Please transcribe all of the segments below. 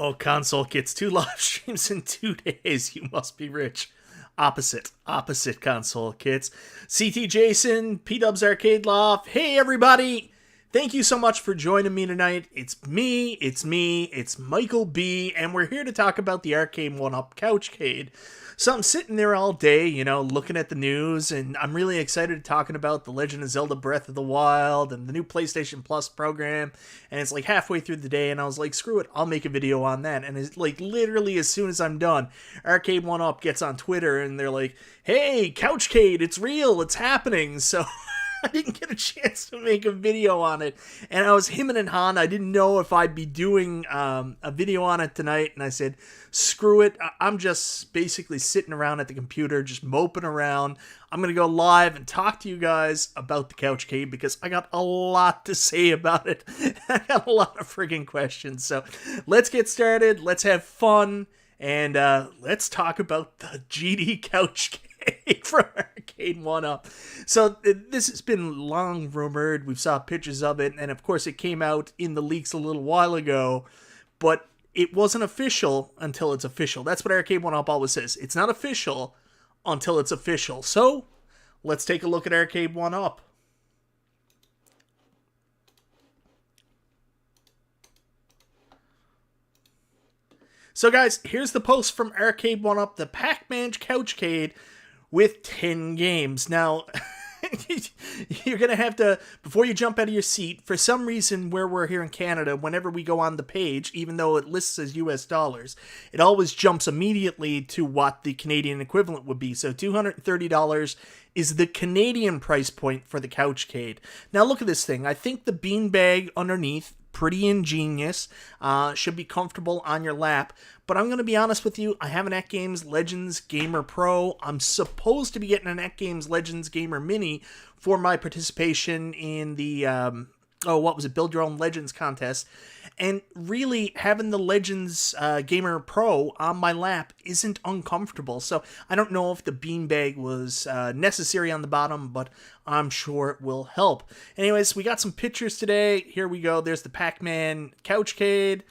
Oh, console gets 2 live streams in 2 days. You must be rich. Opposite console kits. CT Jason, P-Dubs Arcade Loft. Hey, everybody. Thank you so much for joining me tonight. It's it's Michael B, and we're here to talk about the Arcade1Up CouchCade. So I'm sitting there all day, looking at the news, and I'm really excited talking about The Legend of Zelda Breath of the Wild and the new PlayStation Plus program, and it's like halfway through the day, and I was like, screw it, I'll make a video on that, and it's like literally as soon as I'm done, Arcade1Up gets on Twitter, and they're like, hey, CouchCade, it's real, it's happening, so... I didn't get a chance to make a video on it, and I was hemming and hawing. I didn't know if I'd be doing a video on it tonight, and I said, screw it. I'm just basically sitting around at the computer, just moping around. I'm going to go live and talk to you guys about the CouchCade because I got a lot to say about it. I got a lot of friggin' questions, so let's get started. Let's have fun, and let's talk about the GD CouchCade from Arcade1Up. So this has been long rumored. We saw pictures of it, and of course it came out in the leaks a little while ago, but it wasn't official until it's official. That's what Arcade1Up always says. It's not official until it's official. So let's take a look at Arcade1Up. So guys, here's the post from Arcade1Up, the Pac-Man CouchCade with 10 games. Now, you're going to have to, before you jump out of your seat, for some reason where we're here in Canada, whenever we go on the page, even though it lists as US dollars, it always jumps immediately to what the Canadian equivalent would be. So $230 is the Canadian price point for the CouchCade. Now look at this thing. I think the beanbag underneath, pretty ingenious, should be comfortable on your lap, but I'm going to be honest with you, I have an AtGames Legends Gamer Pro. I'm supposed to be getting an AtGames Legends Gamer Mini for my participation in the, Build Your Own Legends contest, and really having the Legends Gamer Pro on my lap isn't uncomfortable, so I don't know if the beanbag was necessary on the bottom, but I'm sure it will help. Anyways, we got some pictures today. Here we go. There's the Pac-Man CouchCade.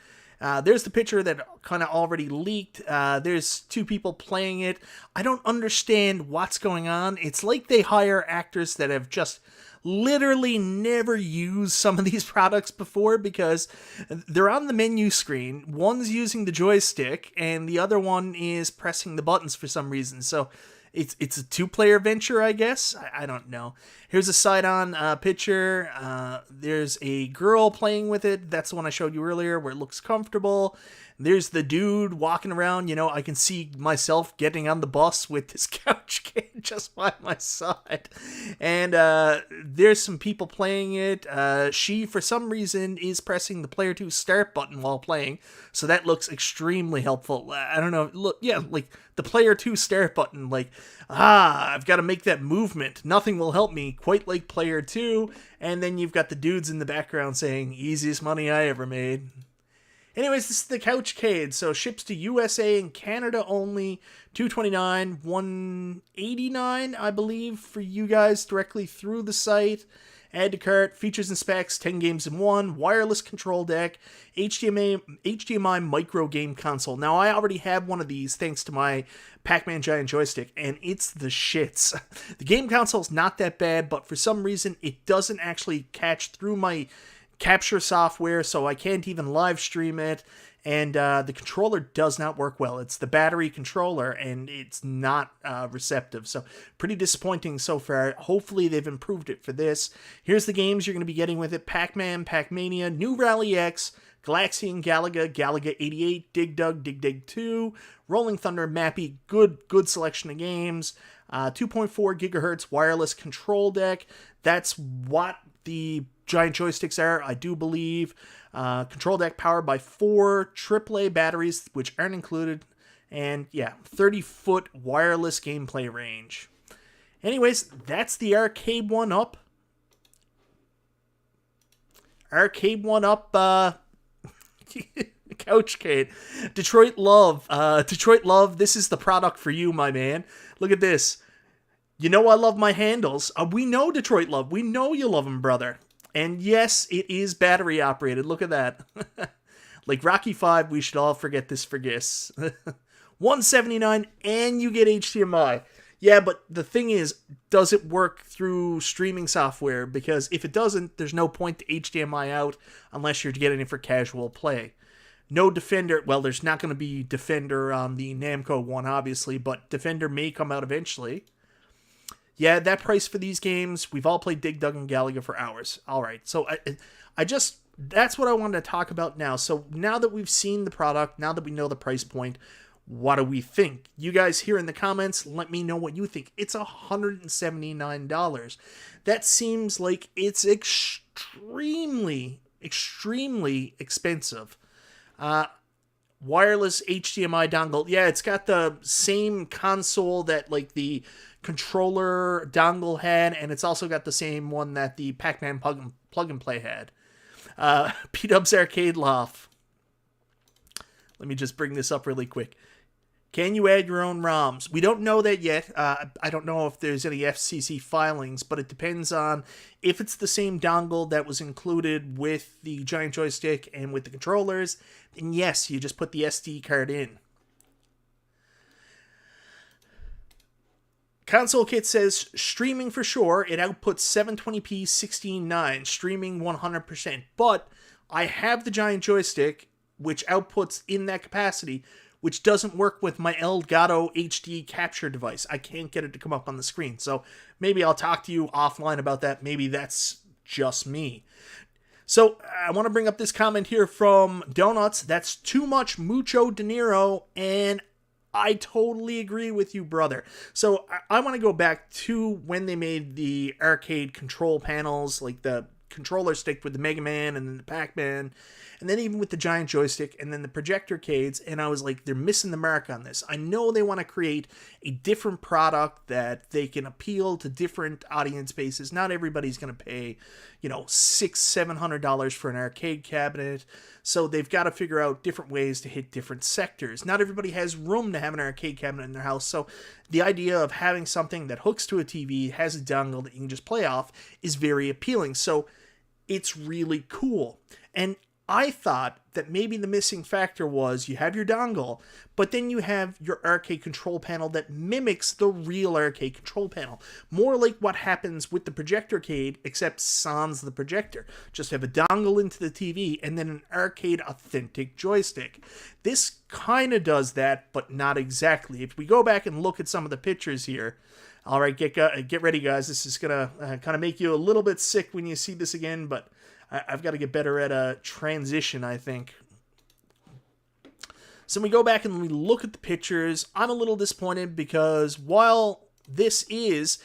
There's the picture that kind of already leaked. There's two people playing it. I don't understand what's going on. It's like they hire actors that have just literally never used some of these products before because they're on the menu screen. One's using the joystick and the other one is pressing the buttons for some reason. So it's a two-player venture, I guess. I don't know. Here's a side-on picture. There's a girl playing with it. That's the one I showed you earlier where it looks comfortable. There's the dude walking around. I can see myself getting on the bus with this CouchCade just by my side. And there's some people playing it. She, for some reason, is pressing the Player 2 Start button while playing. So that looks extremely helpful. I don't know. Look, yeah, like the Player 2 Start button. Like, I've got to make that movement. Nothing will help me. Quite like Player 2. And then you've got the dudes in the background saying, easiest money I ever made. Anyways, this is the CouchCade, so ships to USA and Canada only, $229, $189, I believe, for you guys directly through the site. Add to cart, features and specs, 10 games in one, wireless control deck, HDMI micro game console. Now, I already have one of these thanks to my Pac-Man giant joystick, and it's the shits. The game console's not that bad, but for some reason, it doesn't actually catch through my capture software, so I can't even live stream it, and the controller does not work well. It's the battery controller, and it's not receptive, so pretty disappointing so far. Hopefully they've improved it for this. Here's the games you're going to be getting with it: Pac-Man, Pac-Mania, New Rally X, Galaxian Galaga, Galaga 88, Dig Dug, Dig Dig 2, Rolling Thunder, Mappy, good selection of games, 2.4 gigahertz wireless control deck. That's what the giant joysticks are, I do believe. Control deck powered by 4 AAA batteries, which aren't included. And yeah, 30-foot wireless gameplay range. Anyways, that's the Arcade1Up. Arcade1Up CouchCade. Detroit Love, this is the product for you, my man. Look at this. You know I love my handles. We know Detroit Love. We know you love them, brother. And yes, it is battery operated. Look at that. Like Rocky 5, we should all forget this for GIS. $179 and you get HDMI. Yeah, but the thing is, does it work through streaming software? Because if it doesn't, there's no point to HDMI out unless you're getting it for casual play. No Defender, well, there's not going to be Defender on the Namco one, obviously, but Defender may come out eventually. Yeah, that price for these games, we've all played Dig Dug and Galaga for hours. All right, so that's what I wanted to talk about now. So now that we've seen the product, now that we know the price point, what do we think? You guys here in the comments, let me know what you think. It's $179. That seems like it's extremely, extremely expensive. Wireless HDMI dongle. Yeah, it's got the same console that like the controller dongle had, and it's also got the same one that the Pac-Man plug and play had. P-Dub's Arcade Loft. Let me just bring this up really quick. Can you add your own ROMs? We don't know that yet. I don't know if there's any FCC filings, but it depends on if it's the same dongle that was included with the giant joystick and with the controllers. Then yes, you just put the SD card in. Console Kit says, streaming for sure. It outputs 720p 16:9, streaming 100%. But I have the giant joystick, which outputs in that capacity, which doesn't work with my Elgato HD capture device. I can't get it to come up on the screen. So maybe I'll talk to you offline about that. Maybe that's just me. So I want to bring up this comment here from Donuts. That's too much mucho dinero, and I totally agree with you, brother. So I want to go back to when they made the arcade control panels, like the controller stick with the Mega Man and then the Pac-Man, and then even with the giant joystick and then the projector arcades, and I was like, they're missing the mark on this. I know they want to create a different product that they can appeal to different audience bases. Not everybody's going to pay, $600-700 for an arcade cabinet, so they've got to figure out different ways to hit different sectors. Not everybody has room to have an arcade cabinet in their house, so the idea of having something that hooks to a TV, has a dongle that you can just play off, is very appealing. So it's really cool. And I thought that maybe the missing factor was you have your dongle, but then you have your arcade control panel that mimics the real arcade control panel. More like what happens with the projector arcade, except sans the projector. Just have a dongle into the TV and then an arcade authentic joystick. This kind of does that, but not exactly. If we go back and look at some of the pictures here, all right, get ready, guys. This is going to kind of make you a little bit sick when you see this again, but I've got to get better at a transition, I think. So we go back and we look at the pictures. I'm a little disappointed because while this is,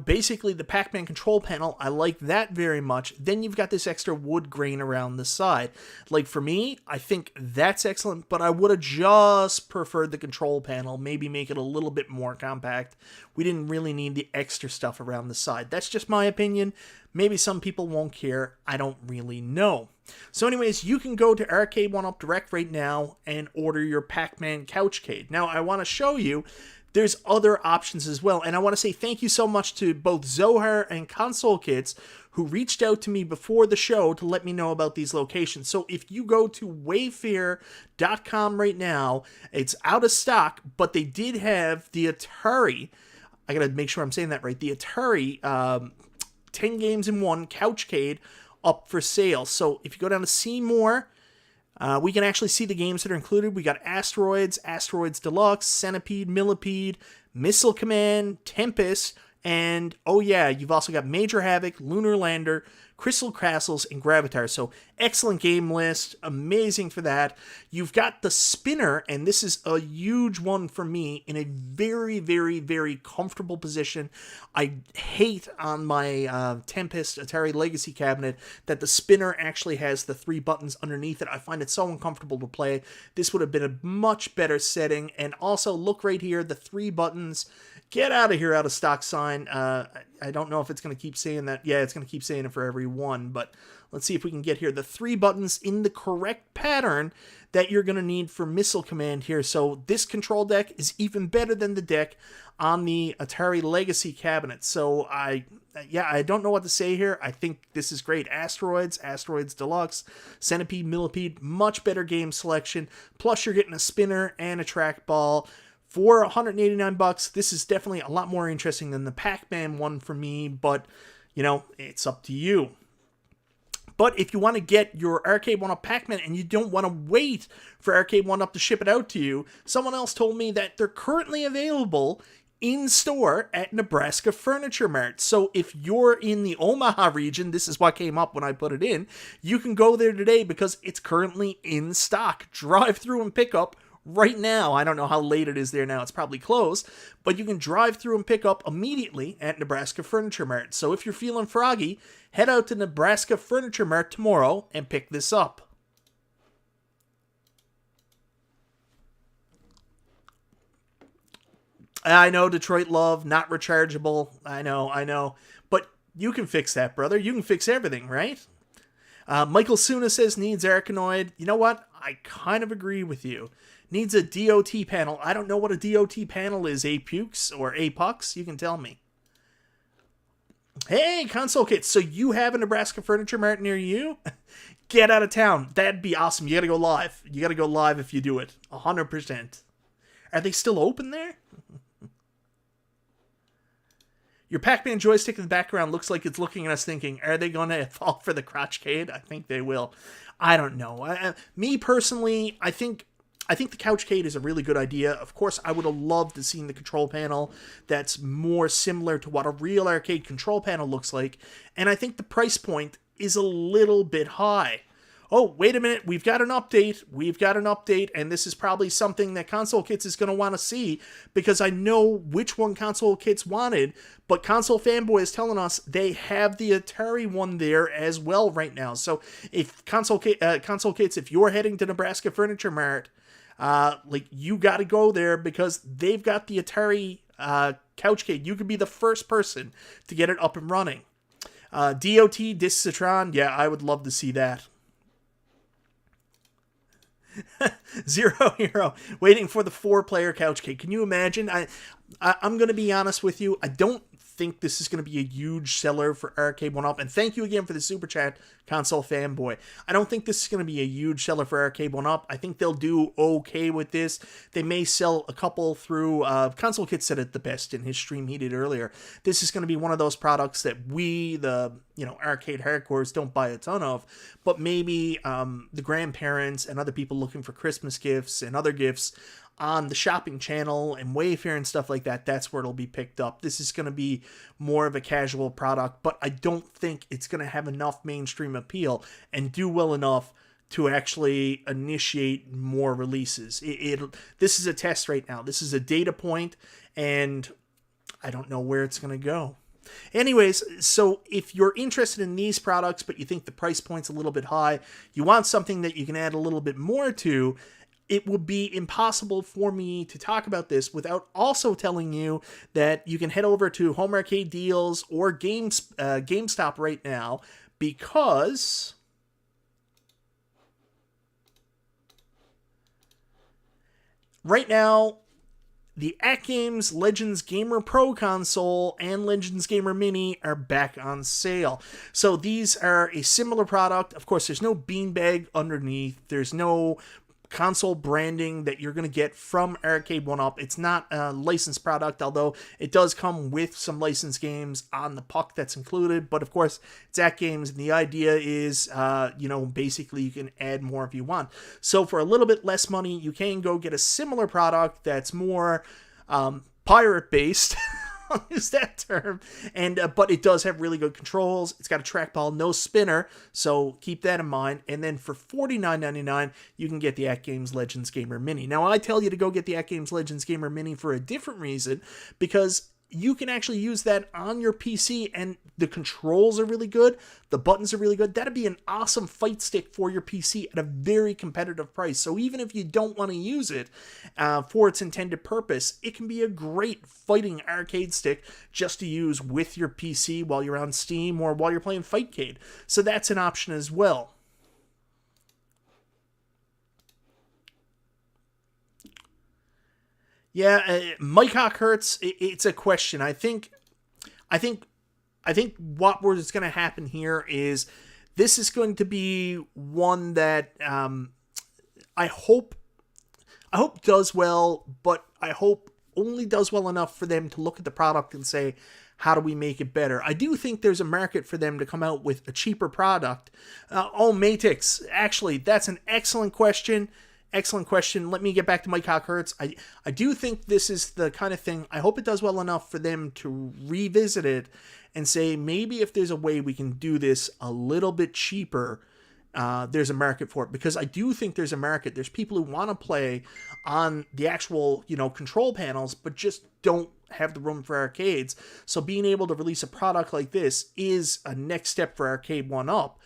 basically the Pac-Man control panel, I like that very much. Then you've got this extra wood grain around the side. Like for me, I think that's excellent, but I would have just preferred the control panel. Maybe make it a little bit more compact. We didn't really need the extra stuff around the side. That's just my opinion. Maybe some people won't care. I don't really know. So anyways, you can go to Arcade1Up Direct right now and order your Pac-Man CouchCade. Now, I want to show you there's other options as well. And I want to say thank you so much to both Zohar and Console Kits who reached out to me before the show to let me know about these locations. So if you go to wayfair.com right now, it's out of stock, but they did have the Atari, I gotta make sure I'm saying that right, the Atari 10 games in one CouchCade up for sale. So if you go down to see more, we can actually see the games that are included. We got Asteroids, Asteroids Deluxe, Centipede, Millipede, Missile Command, Tempest, and oh yeah, you've also got Major Havoc, Lunar Lander, Crystal Castles, and Gravitar. So excellent game list, amazing for that. You've got the spinner, and this is a huge one for me, in a very, very, very comfortable position. I hate on my Tempest Atari Legacy cabinet that the spinner actually has the 3 buttons underneath it. I find it so uncomfortable to play. This would have been a much better setting. And also, look right here, the 3 buttons Get out of here, out of stock sign. I don't know if it's going to keep saying that. Yeah, it's going to keep saying it for every one, but let's see if we can get here the 3 buttons in the correct pattern that you're going to need for missile command here. So this control deck is even better than the deck on the Atari Legacy cabinet. So I don't know what to say here. I think this is great. Asteroids Deluxe, Centipede, Millipede, much better game selection. Plus you're getting a spinner and a trackball. For $189, this is definitely a lot more interesting than the Pac-Man one for me, but, you know, it's up to you. But if you want to get your Arcade1Up Pac-Man and you don't want to wait for Arcade1Up to ship it out to you, someone else told me that they're currently available in store at Nebraska Furniture Mart. So if you're in the Omaha region, this is what came up when I put it in, you can go there today because it's currently in stock. Drive through and pick up right now. I don't know how late it is there now. It's probably closed, but you can drive through and pick up immediately at Nebraska Furniture Mart. So if you're feeling froggy, head out to Nebraska Furniture Mart tomorrow and pick this up. I know Detroit Love, not rechargeable. I know. But you can fix that, brother. You can fix everything, right? Michael Suna says needs Arkanoid. You know what? I kind of agree with you. Needs a DOT panel. I don't know what a DOT panel is. A-Pukes or A-Pucks? You can tell me. Hey, console kits. So you have a Nebraska Furniture Mart near you? Get out of town. That'd be awesome. You gotta go live. You gotta go live if you do it. 100%. Are they still open there? Your Pac-Man joystick in the background looks like it's looking at us thinking, are they going to fall for the CouchCade? I think they will. I don't know. Me personally, I think the CouchCade is a really good idea. Of course, I would have loved to see the control panel that's more similar to what a real arcade control panel looks like. And I think the price point is a little bit high. Oh, wait a minute, we've got an update, and this is probably something that Console Kits is going to want to see, because I know which one Console Kits wanted, but Console Fanboy is telling us they have the Atari one there as well right now. So if Console Kits, if you're heading to Nebraska Furniture Mart, you got to go there, because they've got the Atari CouchCade. You could be the first person to get it up and running. DOT Discitron, yeah, I would love to see that. Zero Hero waiting for the 4-player CouchCade. Can you imagine? I'm going to be honest with you. I don't think this is going to be a huge seller for Arcade1Up. And thank you again for the super chat, Console Fanboy. I don't think this is going to be a huge seller for Arcade1Up. I think they'll do okay with this. They may sell a couple through Console Kit said it the best in his stream he did earlier. This is going to be one of those products that we, the arcade hardcores, don't buy a ton of, but maybe the grandparents and other people looking for Christmas gifts and other gifts on the shopping channel and Wayfair and stuff like that, that's where it'll be picked up. This is going to be more of a casual product, but I don't think it's going to have enough mainstream appeal and do well enough to actually initiate more releases. This is a test right now. This is a data point, and I don't know where it's going to go. Anyways, so if you're interested in these products, but you think the price point's a little bit high, you want something that you can add a little bit more to, it would be impossible for me to talk about this without also telling you that you can head over to Home Arcade Deals or GameStop right now, because right now the AtGames Legends Gamer Pro console and Legends Gamer Mini are back on sale. So these are a similar product. Of course, there's no beanbag underneath. There's no console branding that you're going to get from Arcade1Up. It's not a licensed product, although it does come with some licensed games on the puck that's included. But of course, it's AtGames, and the idea is, basically you can add more if you want. So for a little bit less money, you can go get a similar product that's more pirate-based. I'll use that term, and but it does have really good controls. It's got a trackball, no spinner, so keep that in mind. And then for $49.99, you can get the AtGames Legends Gamer Mini. Now, I tell you to go get the AtGames Legends Gamer Mini for a different reason, because you can actually use that on your PC, and the controls are really good, the buttons are really good, that'd be an awesome fight stick for your PC at a very competitive price. So even if you don't want to use it for its intended purpose, it can be a great fighting arcade stick just to use with your PC while you're on Steam or while you're playing Fightcade. So that's an option as well. Yeah, Mike Hawkhurts, it's a question. I think what is going to happen here is this is going to be one that I hope does well, but I hope only does well enough for them to look at the product and say, how do we make it better? I do think there's a market for them to come out with a cheaper product. Matix, actually, that's an excellent question. Excellent question. Let me get back to Mike Hawkhurts. I do think this is the kind of thing, I hope it does well enough for them to revisit it and say, maybe if there's a way we can do this a little bit cheaper, there's a market for it. Because I do think there's a market. There's people who want to play on the actual, control panels, but just don't have the room for arcades. So being able to release a product like this is a next step for Arcade1Up,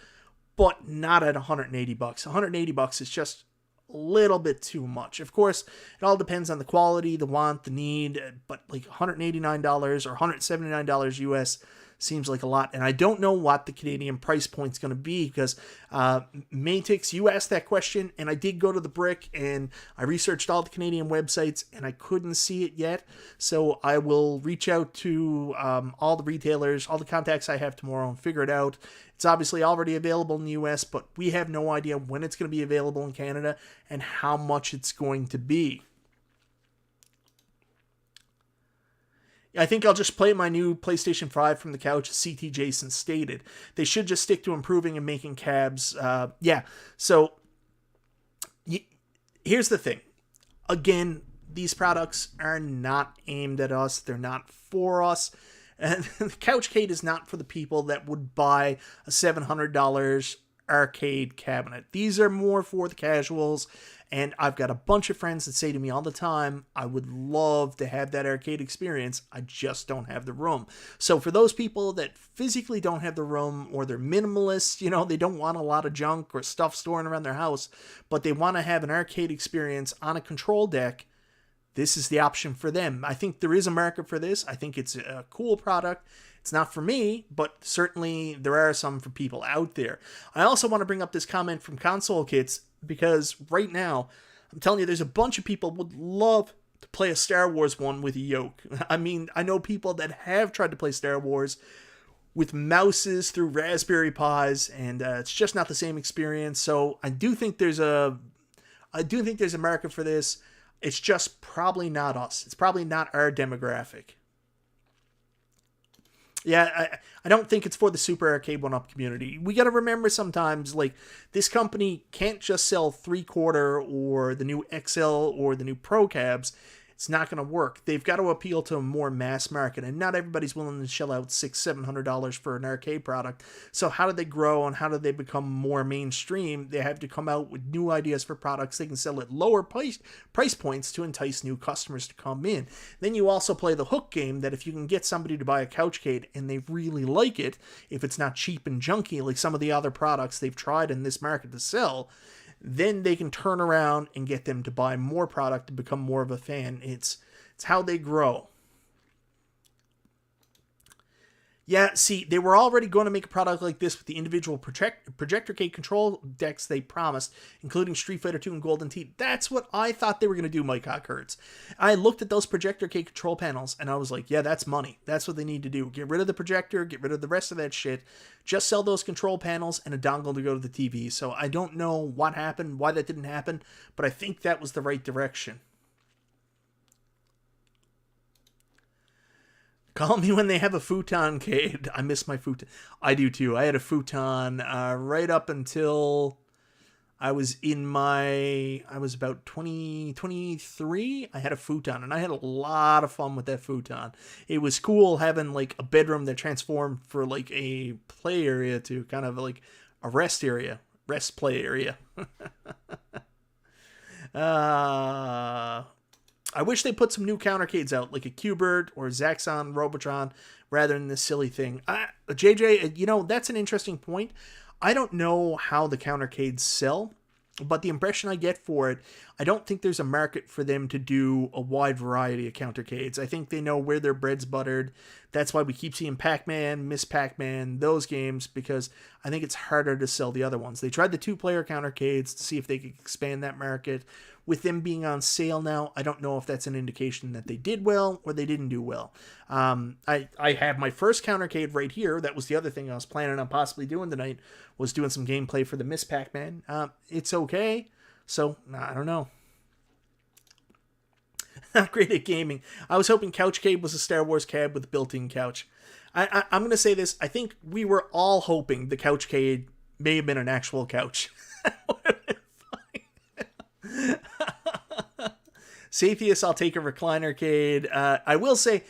but not at $180. $180 is just a little bit too much. Of course, it all depends on the quality, the want, the need, but like $189 or $179 US seems like a lot. And I don't know what the Canadian price point is going to be because Matix, you asked that question, and I did go to the Brick and I researched all the Canadian websites and I couldn't see it yet. So I will reach out to all the retailers, all the contacts I have tomorrow, and figure it out. It's obviously already available in the US, but we have no idea when it's going to be available in Canada and how much it's going to be. I think I'll just play my new PlayStation 5 from the couch, as CT Jason stated. They should just stick to improving and making cabs. So here's the thing. Again, these products are not aimed at us. They're not for us. And the CouchCade is not for the people that would buy a $700 arcade cabinet. These are more for the casuals. And I've got a bunch of friends that say to me all the time, I would love to have that arcade experience. I just don't have the room. So for those people that physically don't have the room, or they're minimalists, they don't want a lot of junk or stuff storing around their house, but they want to have an arcade experience on a control deck, this is the option for them. I think there is a market for this. I think it's a cool product. It's not for me, but certainly there are some for people out there. I also want to bring up this comment from Console Kits, because right now, I'm telling you, there's a bunch of people would love to play a Star Wars one with a yoke. I mean, I know people that have tried to play Star Wars with mouses through Raspberry Pis, and it's just not the same experience. So I do think there's a market for this. It's just probably not us. It's probably not our demographic. Yeah, I don't think it's for the Super Arcade1Up community. We got to remember sometimes, like, this company can't just sell 3/4 or the new XL or the new Pro cabs. It's not going to work. They've got to appeal to a more mass market, and not everybody's willing to shell out $600-700 for an arcade product. So how do they grow and how do they become more mainstream? They have to come out with new ideas for products they can sell at lower price points to entice new customers to come in. Then you also play the hook game that if you can get somebody to buy a CouchCade and they really like it, if it's not cheap and junky like some of the other products they've tried in this market to sell, then they can turn around and get them to buy more product to become more of a fan. It's how they grow. Yeah, see, they were already going to make a product like this with the individual projector-cade control decks they promised, including Street Fighter 2 and Golden Tee. That's what I thought they were going to do, Mike Hawkhurts. I looked at those projector-cade control panels, and I was like, yeah, that's money. That's what they need to do. Get rid of the projector, get rid of the rest of that shit. Just sell those control panels and a dongle to go to the TV. So I don't know what happened, why that didn't happen, but I think that was the right direction. Call me when they have a futon, Cade. I miss my futon. I do too. I had a futon right up until I was about 23. I had a futon, and I had a lot of fun with that futon. It was cool having like a bedroom that transformed for like a play area to kind of like a rest play area. I wish they put some new countercades out, like a Qbert or Zaxxon Robotron, rather than this silly thing. JJ, you know, that's an interesting point. I don't know how the countercades sell, but the impression I get for it, I don't think there's a market for them to do a wide variety of countercades. I think they know where their bread's buttered. That's why we keep seeing Pac-Man, Miss Pac-Man, those games, because I think it's harder to sell the other ones. They tried the 2-player countercades to see if they could expand that market. With them being on sale now, I don't know if that's an indication that they did well or they didn't do well. I have my first countercade right here. That was the other thing I was planning on possibly doing tonight, was doing some gameplay for the Miss Pac-Man. It's okay. So, I don't know. Not great at gaming. I was hoping CouchCade was a Star Wars cab with a built-in couch. I'm going to say this. I think we were all hoping the CouchCade may have been an actual couch. Sathius, I'll take a reclinercade. I will say,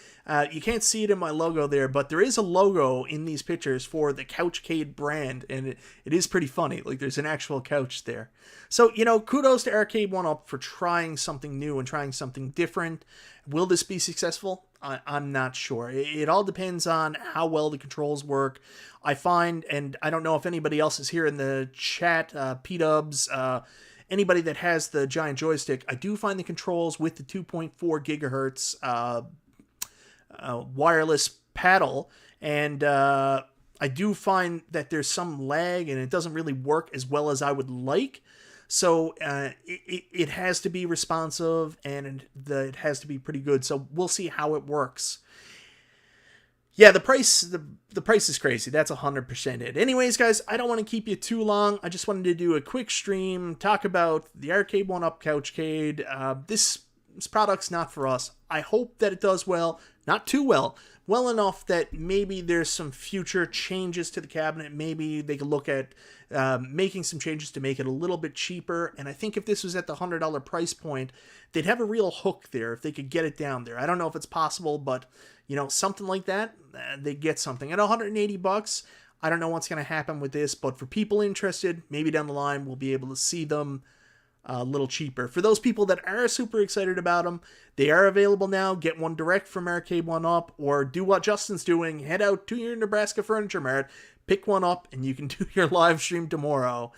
you can't see it in my logo there, but there is a logo in these pictures for the CouchCade brand, and it is pretty funny. Like, there's an actual couch there. So, you know, kudos to Arcade1Up for trying something new and trying something different. Will this be successful? I'm not sure. It all depends on how well the controls work. I find, and I don't know if anybody else is here in the chat, P-Dubs, anybody that has the giant joystick, I do find the controls with the 2.4 gigahertz wireless paddle, and I do find that there's some lag and it doesn't really work as well as I would like. So it has to be responsive, and it has to be pretty good. So we'll see how it works. Yeah, the price is crazy. That's 100% it. Anyways, guys, I don't want to keep you too long. I just wanted to do a quick stream, talk about the Arcade1Up CouchCade. This product's not for us. I hope that it does well, not too well, well enough that maybe there's some future changes to the cabinet. Maybe they could look at making some changes to make it a little bit cheaper. And I think if this was at the $100 price point, they'd have a real hook there if they could get it down there. I don't know if it's possible, but you know, something like that, they get something. At $180, I don't know what's going to happen with this, but for people interested, maybe down the line we'll be able to see them a little cheaper. For those people that are super excited about them, they are available now. Get one direct from Arcade1Up, or do what Justin's doing. Head out to your Nebraska Furniture Mart, pick one up, and you can do your live stream tomorrow.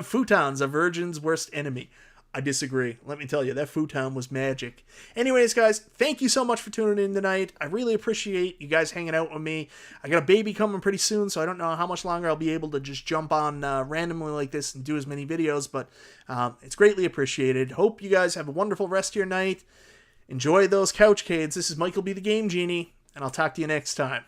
Futon's a virgin's worst enemy. I disagree. Let me tell you, that futon was magic. Anyways, guys, thank you so much for tuning in tonight. I really appreciate you guys hanging out with me. I got a baby coming pretty soon, so I don't know how much longer I'll be able to just jump on randomly like this and do as many videos, but it's greatly appreciated. Hope you guys have a wonderful rest of your night. Enjoy those CouchCades. This is Michael B. the Game Genie, and I'll talk to you next time.